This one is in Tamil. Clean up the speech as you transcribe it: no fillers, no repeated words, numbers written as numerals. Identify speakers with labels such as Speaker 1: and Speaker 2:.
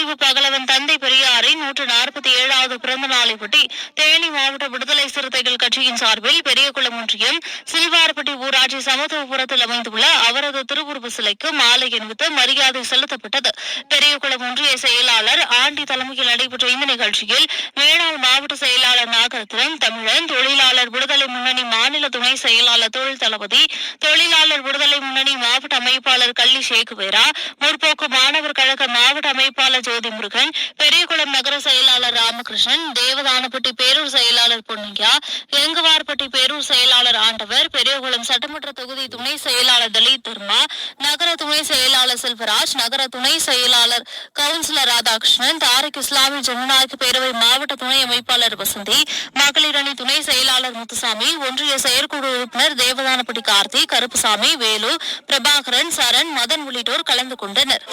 Speaker 1: துணிவு பகலவன் தந்தை பெரியாரின் 147வது பிறந்த நாளையொட்டி தேனி மாவட்ட விடுதலை சிறுத்தைகள் கட்சியின் சார்பில் பெரியகுளம் ஒன்றியம் சில்வார்பட்டி ஊராட்சி சமத்துவபுரத்தில் அமைந்துள்ள அவரது திருவுருவ சிலைக்கு மாலை அணிவித்து மரியாதை செலுத்தப்பட்டது. பெரியகுளம் ஒன்றிய செயலாளர் ஆண்டி தலைமையில் நடைபெற்ற இந்த நிகழ்ச்சியில் மேனாள் மாவட்ட செயலாளர் நாகரத்னம், தமிழன் தொழிலாளர் விடுதலை முன்னணி மாநில துணை செயலாளர் தொழில் தளபதி, தொழிலாளர் விடுதலை முன்னணி மாவட்ட அமைப்பாளர் கள்ளி ஷேகுவேரா, முற்போக்கு மாணவர் கழக மாவட்ட அமைப்பாளர் ஜோதி முருகன், பெரியகுளம் நகர செயலாளர் ராமகிருஷ்ணன், தேவதானப்பட்டி பேரூர் செயலாளர் பொன்னையா, எங்குவார்பட்டி பேரூர் செயலாளர் ஆண்டவர், பெரியகுளம் சட்டமன்ற தொகுதி துணை செயலாளர் தலித் தர்மா, நகர துணை செயலாளர் செல்வராஜ், நகர துணை செயலாளர் கவுன்சிலர் ராதாகிருஷ்ணன், தாரிக் இஸ்லாமிய ஜனநாயக பேரவை மாவட்ட துணை அமைப்பாளர் வசந்தி, மகளிர் அணி துணை செயலாளர் முத்துசாமி, ஒன்றிய செயற்குழு உறுப்பினர் தேவதானப்பட்டி கார்த்திக், கருப்புசாமி, வேலு, பிரபாகரன், சரண், மதன் உள்ளிட்டோர் கலந்து கொண்டனர்.